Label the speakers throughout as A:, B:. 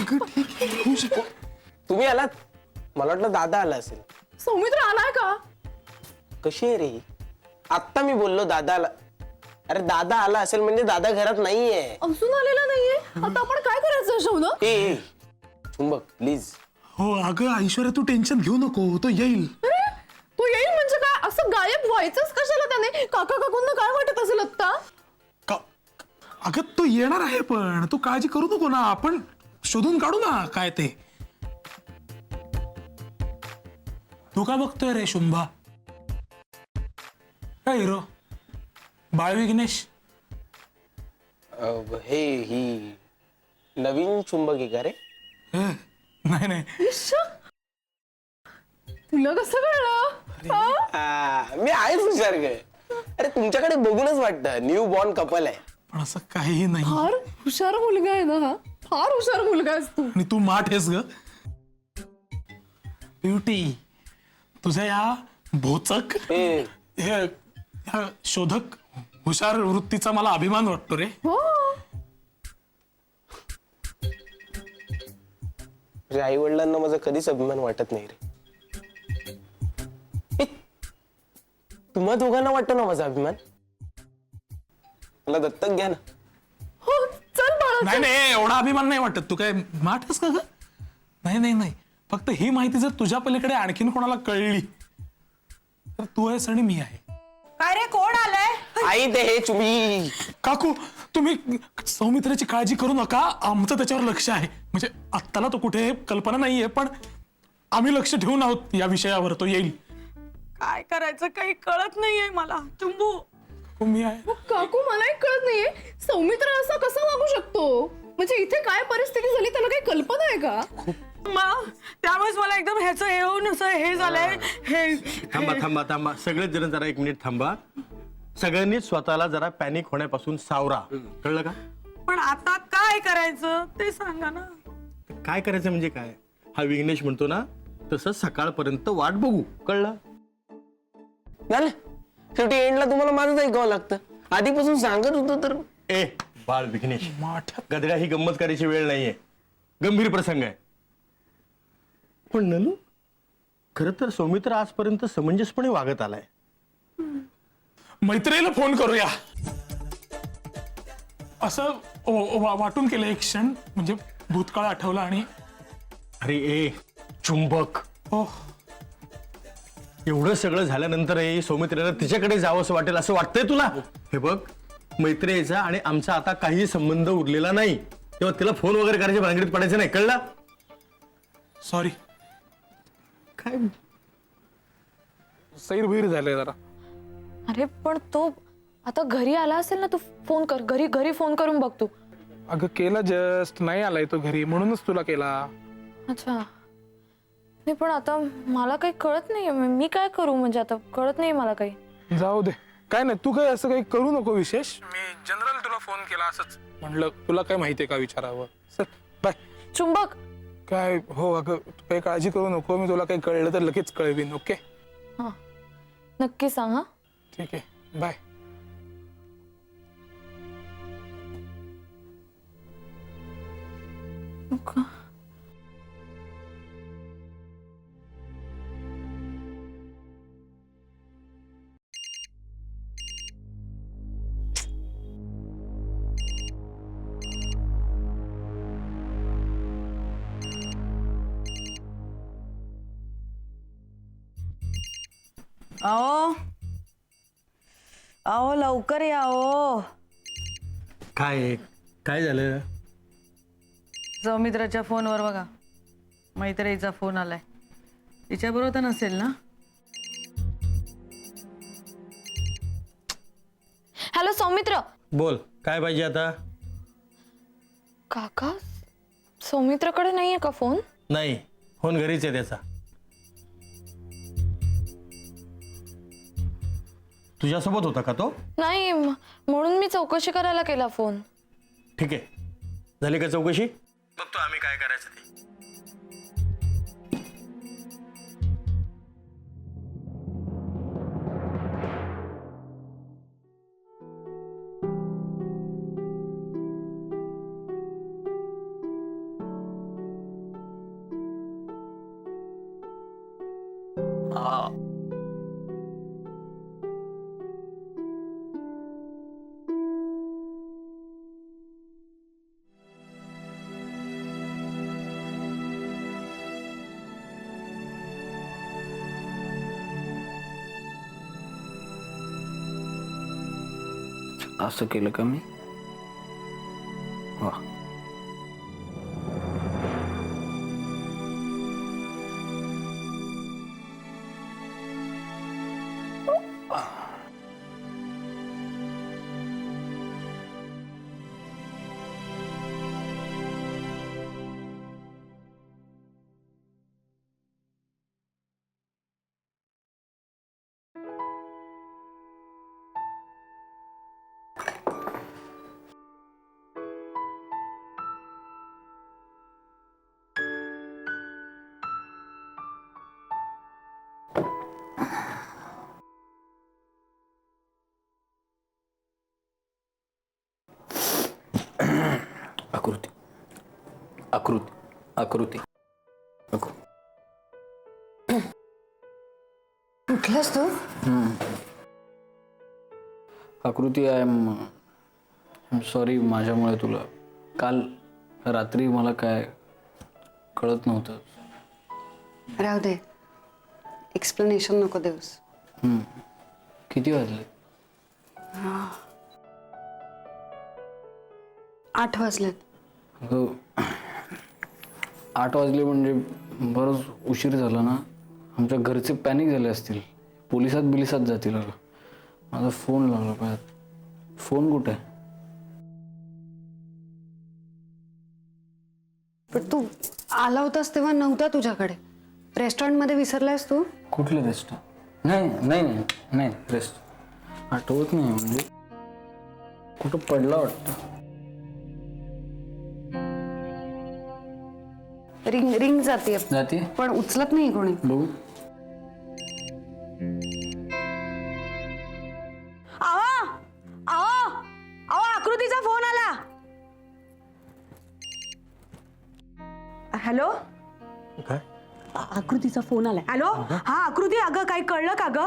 A: अगं ठीक आहे, होऊ शकतो.
B: तुम्ही आलात? मला वाटलं दादा आला असेल.
C: सौमित्र आलाय का?
B: कशी आहे रे? आत्ता मी बोललो दादा आला. अरे दादा आला असेल म्हणजे दादा घरात नाहीये.
C: अजून आलेला नाहीये. आता आपण काय करायचं शौनक?
B: ए चुंबक प्लीज.
A: हो अगं ऐश्वर्या, तू टेन्शन घेऊ नको, तो येईल.
C: अरे तू येईल म्हणजे काय? असं गायब व्हायचंच कशाला त्याने? काका काकूंना काय वाटत असेल आता?
A: अगं तो येणार आहे, पण तू काळजी करू नको ना, आपण शोधून काढू ना काय ते. तू का बघतोय रे शुंभा? काय हिरो बाळ विघ्नेश?
B: हे ही नवीन चुंबक आहे का रे?
A: नाही नाही,
C: इश्श! तुला कसं कळलं?
B: मी आहेच हुशार ग. अरे तुमच्याकडे बघूनच वाटतं न्यू बॉर्न कपल आहे.
A: पण असं काहीही नाही.
C: फार हुशार मुलगा आहे ना हा. फार हुशार मुलगा आहेस तू.
A: आणि तू माठ आहेस ग ब्युटी. तुझ्या या भोचक ह्या शोधक हुशार वृत्तीचा मला अभिमान वाटतो रे.
C: हो.
B: आई वडिलांना माझा कधीच अभिमान वाटत नाही रे. तुम्हा दोघांना वाटतो ना माझा अभिमान? मला दत्तक घ्या ना.
C: हो चल बाळा.
A: नाही नाही, एवढा अभिमान नाही वाटत. तू काय माठ आहेस का ग? नाही नाही नाही, फक्त ही माहिती जर तुझ्या पलीकडे आणखीन कोणाला कळली तर तू आहेस आणि मी आहे.
D: काय रे, कोण आलंय?
B: आई ते हे तुम्ही.
A: काकू, तुम्ही सौमित्राची काळजी करू नका, आमचं त्याच्यावर लक्ष आहे. म्हणजे आत्ताला तो कुठे कल्पना नाहीये, पण आम्ही लक्ष ठेवून आहोत या विषयावर. तो येईल.
D: काय करायचं काही कळत नाहीये मला. चुंबू,
A: काकू मी आहे.
C: काकू मलाही कळत नाहीये, सौमित्र असा कसा वागू शकतो? म्हणजे इथे काय परिस्थिती झाली त्याला काही कल्पना आहे का?
D: त्यामुळेच मला एकदम ह्याचं हे होऊन असं हे झालंय. हे
E: थांबा थांबा थांबा, सगळेच जण जरा एक मिनिट थांबा. सगळ्यांनी स्वतःला जरा पॅनिक होण्यापासून सावरा, कळलं का?
D: पण आता काय करायचं ते सांगा ना.
E: काय करायचं म्हणजे काय? हा विघ्नेश म्हणतो ना तसं सकाळपर्यंत वाट बघू, कळलं?
B: झालं शेवटी एंडला तुम्हाला माझंच ऐकावं लागतं. आधीपासून सांगत होतो तर.
E: ए बाळ विघ्नेश,
A: माठ.
E: गदड्या ही गंमत करायची वेळ नाहीये, गंभीर प्रसंग आहे. पण नलू, खर तर सौमित्र आजपर्यंत समंजसपणे वागत आलाय.
A: मैत्रिणीला फोन करूया असं वाटून केलं एक क्षण. म्हणजे भूतकाळ आठवला आणि
E: अरे ए चुंबक,
A: हो
E: एवढं सगळं झाल्यानंतर सौमित्रीला तिच्याकडे जावं असं वाटेल असं वाटतंय तुला? हे बघ, मैत्रीचा आणि आमचा आता काही संबंध उरलेला नाही, तेव्हा तिला फोन वगैरे करायच्या भानगडीत पडायचं नाही, कळला?
A: सॉरी.
E: काय
A: सैरभैर झालंय जरा.
F: अरे पण तो आता घरी आला असेल ना, तू फोन कर. घरी फोन करून बघ तू.
A: अगं केला जस्ट, नाही आलाय तो घरी म्हणूनच तुला केला.
F: अच्छा, नाही पण आता मला काही कळत नाही, मी काय करू? म्हणजे आता कळत नाही मला काही.
A: जाऊ दे, काय नाही, तू काही असं काही करू नको विशेष. मी जनरल तुला फोन केला असंच, म्हटलं तुला काय माहितीये का विचारावं. चल बाय.
F: चुंबक,
A: काय हो अगं, तू काही काळजी करू नको, मी तुला काही कळलं तर लगेच कळवीन. ओके
F: हा नक्की सांग. हा
A: ठीक आहे, बाय.
D: अहो अहो लवकर या. ओ
E: काय काय झालं?
D: सौमित्राच्या फोनवर बघा, मैत्रीचा फोन आलाय. तिच्याबरोबर तर नसेल ना?
F: हॅलो सौमित्र.
E: बोल, काय पाहिजे आता?
F: काका, सौमित्राकडे नाहीये का फोन?
E: नाही, फोन घरीच आहे त्याचा. तुझ्यासोबत होता का तो?
F: नाही, म्हणून मी चौकशी करायला केला फोन.
E: ठीक आहे, झाली का चौकशी? बघतो आम्ही काय करायचं ते.
G: असं केलं का मी? वा. आकृती आकृती आकृती
H: उठलास तू?
G: आकृती आय एम सॉरी माझ्यामुळे तुला काल रात्री मला काय कळत नव्हतं.
H: राहू दे, एक्सप्लेनेशन नको देऊस.
G: किती वाजले?
H: 8 वाजलेत.
G: अगं 8 वाजले म्हणजे बरंच उशीर झाला ना. आमच्या घरचे पॅनिक झाले असतील, पोलिसात जातील. अगं माझा फोन लागला पाहिजे. फोन कुठे आहे?
H: पण तू आला होतास तेव्हा नव्हता तुझ्याकडे. रेस्टॉरंटमध्ये विसरलायस तू?
G: कुठलं रेस्ट? नाही नाही नाही नाही रेस्ट आठवत नाही. म्हणजे कुठं पडला वाटतं.
H: रिंग जाते
G: जाते
H: पण उचलत नाही कोणी.
G: बघू.
D: आकृतीचा फोन आला. हॅलो,
E: काय?
D: आकृतीचा फोन आलाय. हॅलो, हा आकृती, अगं काही कळलं का ग?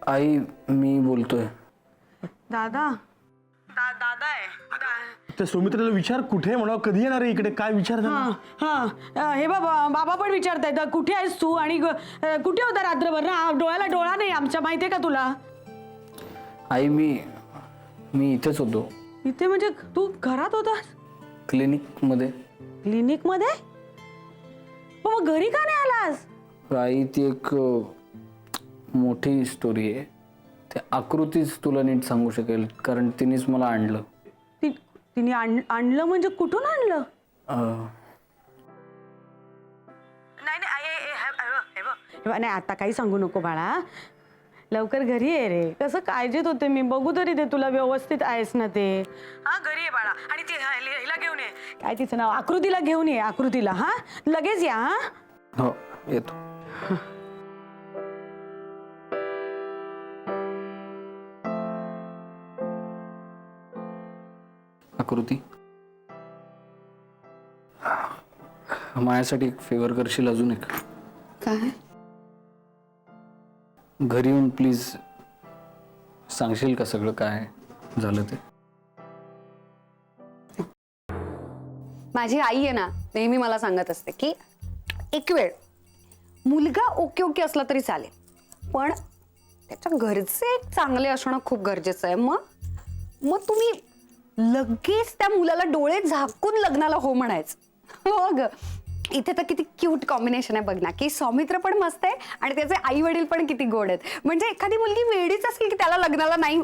G: आई मी बोलतोय.
D: दादा दादा आहे.
E: त्या सौमित्राला विचार कुठे आहे म्हणावं, कधी येणार आहे इकडे, काय विचार झाला?
D: हा हे बाबा पण विचारतायत कुठे आहेस तू आणि कुठे होता रात्रभर ना. डोळ्याला डोळा नाही आमच्या, माहितीये का तुला?
G: आई मी इथेच होतो.
D: इथे म्हणजे तू घरात होतास?
G: क्लिनिक मध्ये.
D: क्लिनिक मध्ये? मग घरी का नाही आलास?
G: आई ती एक मोठी स्टोरी आहे. ते आकृतीच तुला नीट सांगू शकेल, कारण तिनेच मला आणलं.
D: तिने आणलं म्हणजे कुठून आणलं? नाही आता काही सांगू नको बाळा, लवकर घरी ये रे. कसं काळजीत होते मी, बघू तरी ते तुला व्यवस्थित आहेस ना ते. हा घरी ये बाळा. आणि ती हिला घेऊन ये, काय तिचं नाव, आकृतीला घेऊन ये. आकृतीला हा लगेच या. हा
G: हो येतो. आकृती, माझ्यासाठी एक फेवर करशील अजून एक?
H: काय?
G: घरी येऊन प्लीज सांगशील का सगळं काय झालं ते?
H: माझी आई आहे ना, नेहमी मला सांगत असते की एक वेळ मुलगा ओके ओके असला तरी चालेल, पण त्याच्या घरचे चांगले असणं खूप गरजेचं आहे. मग तुम्ही लगेच त्या मुलाला डोळे झाकून लग्नाला हो म्हणायचं. हो ग, इथे तर किती क्यूट कॉम्बिनेशन आहे बघ ना, की सौमित्र पण मस्त आहे आणि त्याचे आई वडील पण किती गोड आहेत. म्हणजे एखादी मुलगी वेडीच असेल की त्याला लग्नाला नाही